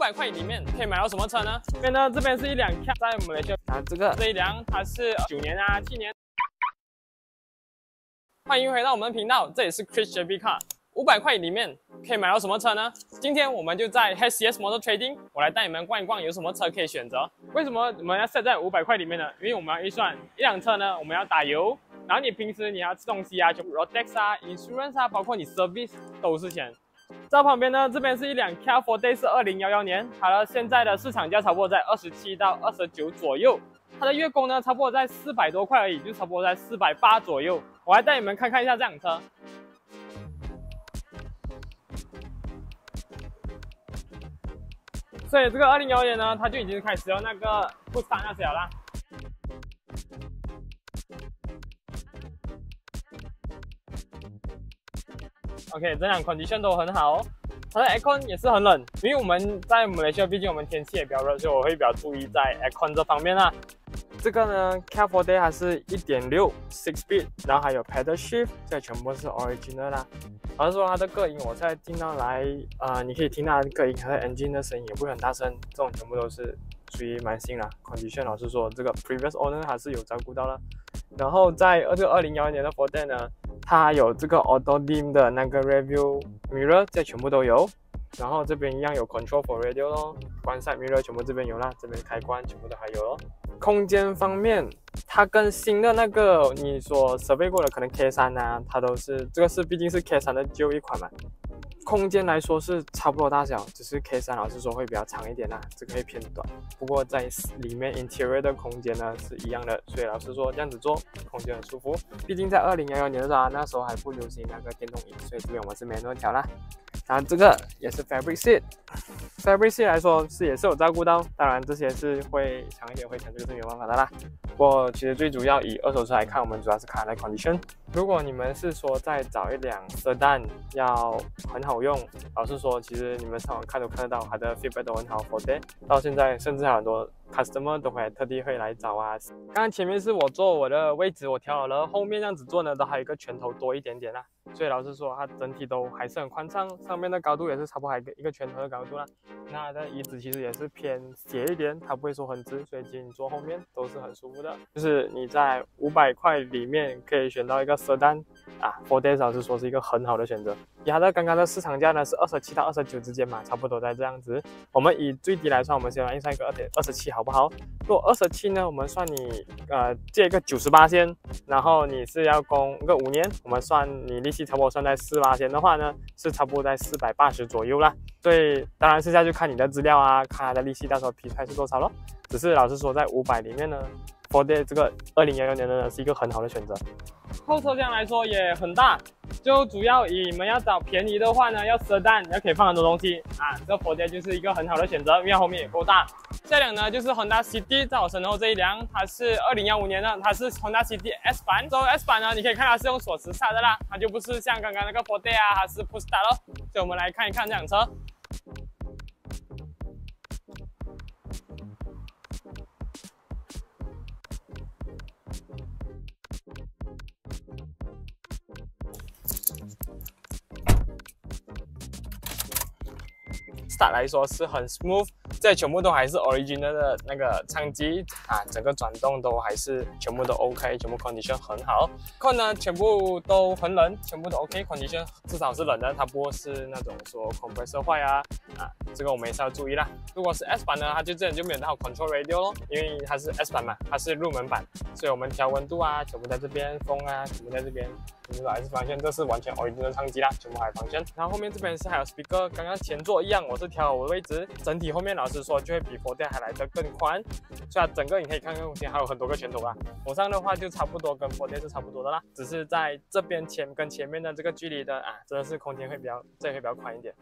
500块里面可以买到什么车呢？这边是一辆 Cap， 在我们的这一辆它是9年啊7年。欢迎回到我们的频道，这里是 Chris JB Car。500块里面可以买到什么车呢？今天我们就在 HCS Motor Trading， 我来带你们逛一逛，有什么车可以选择。为什么我们要设在500块里面呢？因为我们要预算一辆车呢，我们要打油，然后你平时你要吃东西啊，就 Rotex 啊、Insurance 啊，包括你 Service 都是钱。在旁边呢，这边是一辆 Kia Forte， 是2011年，它的现在的市场价差不多在27到29左右，它的月供呢差不多在400多块而已，就差不多在480左右。我来带你们看看一下这辆车。所以这个2011年呢，它就已经开始有那个不闪那些了啦。OK， 这辆 condition 都很好哦。它的 aircon 也是很冷，因为我们在马来西亚，毕竟我们天气也比较热，所以我会比较注意在 aircon 这方面啦。这个呢 Kia Forte 它是 1.6 6 speed， 然后还有 pedal shift， 这全部是 original 啦。老实说，它的隔音我在听到来，你可以听到它的隔音，它的 engine 的声音也不会很大声，这种全部都是属于蛮新啦。condition 老实说，这个 previous owner 还是有照顾到了。然后在这个2011年的 Forte 呢，它有这个 auto dim 的那个 review mirror， 这全部都有。然后这边一样有 control for radio 咯，关 side mirror 全部这边有啦，这边开关全部都还有咯。空间方面，它跟新的那个你所survey过的可能 K3 啊，它都是这个是毕竟是 K3 的旧一款嘛。空间来说是差不多大小，只是 K3 老实说会比较长一点啦，这个会偏短。不过在里面 interior 的空间呢是一样的，所以老实说这样子做空间很舒服。毕竟在2011年的时候，那时候还不流行那个电动椅，所以这边我们是manual调啦。然后这个也是 fabric seat。fabric seat 来说也是有照顾到，当然这些是会长一点会长，这个是没有办法的啦。不过其实最主要以二手车来看，我们主要是看那 condition。如果你们是说再找一辆 sedan 要很好用，老实说，其实你们上网看都看得到，它的 feedback 都很好 ，Forte 到现在甚至还有很多 customer 都会特地会来找啊。刚刚前面是我坐我的位置，我调好了，后面这样子坐呢，都还有一个拳头多一点点啦。所以老实说，它整体都还是很宽敞，上面的高度也是差不多还一个拳头的高度啦。那它的椅子其实也是偏斜一点，它不会说很直，所以其实你坐后面都是很舒服的。就是你在500块里面可以选到一个 sedan 啊 ，Forte 老实说是一个很好的选择。以它的刚刚的市场价呢是27到29之间嘛，差不多在这样子。我们以最低来算，我们先来算一个27好不好？如果27呢，我们算你借一个98先，然后你是要供一个5年，我们算你利息差不多算在4%先的话呢，是差不多在480左右啦。所以当然剩下就看你的资料啊，看它的利息到时候批出来是多少咯。只是老实说，在500里面呢 ，Forte 这个2011年的呢是一个很好的选择。后车厢来说也很大，就主要你们要找便宜的话呢，要sedan要可以放很多东西啊，这 Forte 就是一个很好的选择，因为后面也够大。下一辆呢就是 Honda City， 在我身后这一辆，它是2015年的，它是 Honda City S 版。所以 S 版呢，你可以看它是用锁匙刹的啦，它就不是像刚刚那个 Forte 啊，它是 Push Start 咯。所以我们来看一看这辆车。Start 来说是很 smooth， 这全部都还是 original 的那个唱机啊，整个转动都还是全部都 OK， 全部 condition 很好。Con 呢全部都很冷，全部都 OK，condition 至少是冷的，它不是那种说 compressor 坏啊，这个我们也是要注意啦。如果是 S 版呢，它就这里就没有那种 control radio 咯，因为它是 S 版嘛，它是入门版，所以我们调温度啊，全部在这边，风啊，全部在这边。全部还是方向，这是完全 original 的唱机啦，全部还方向。然后后面这边是还有 speaker， 刚刚前座一样，我是调好我的位置，整体后面老实说就会比 Forte 还来得更宽，所以它整个你可以看看空间还有很多个拳头啊。我上的话就差不多跟 Forte 是差不多的啦，只是在这边跟前面的这个距离的真的是空间会比较这里会比较宽一点，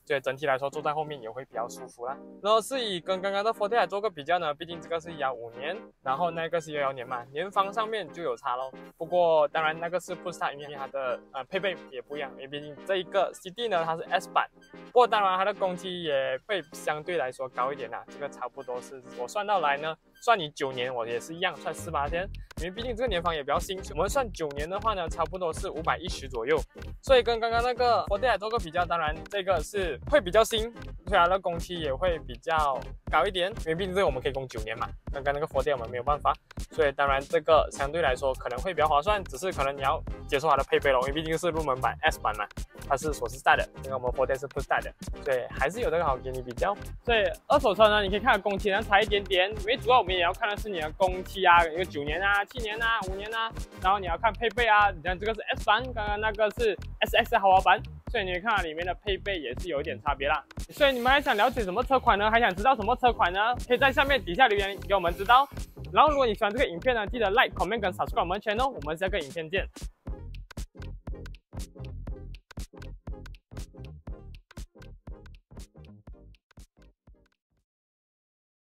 所以整体来说坐在后面也会比较舒服啦。然后是以跟刚刚的 Forte 来做个比较呢，毕竟这个是15年，然后那个是11年嘛，年方上面就有差咯。不过当然那个是 Push Start， 因为它的配备也不一样，因为毕竟这一个 CD 呢它是 S 版，不过当然它的工期也会相对来说高一点啦，这个差不多是我算到来呢算你9年，我也是一样算18天，因为毕竟这个年房也比较新，我们算9年的话呢，差不多是510左右，所以跟刚刚那个 Forte 做个比较，当然这个是会比较新，所以它的工期也会比较高一点，因为毕竟这个我们可以供9年嘛，刚刚那个 Forte 我们没有办法，所以当然这个相对来说可能会比较划算，只是可能你要接受它的配备咯，因为毕竟是入门版 S 版嘛，它是锁匙带的，这个我们 Forte 是 push 带的，所以还是有这个好给你比较。所以二手车呢，你可以看工期能差一点点，因为主要我们也要看的是你的工期啊，有9年啊、7年啊、5年啊，然后你要看配备啊，你看这个是 S 版，刚刚那个是 SX 豪华版，所以你看里面的配备也是有一点差别啦。所以你们还想了解什么车款呢？还想知道什么车款呢？可以在下面底下留言给我们知道。然后如果你喜欢这个影片呢，记得 like、comment 跟 subscribe 我们的 channel，我们下个影片见。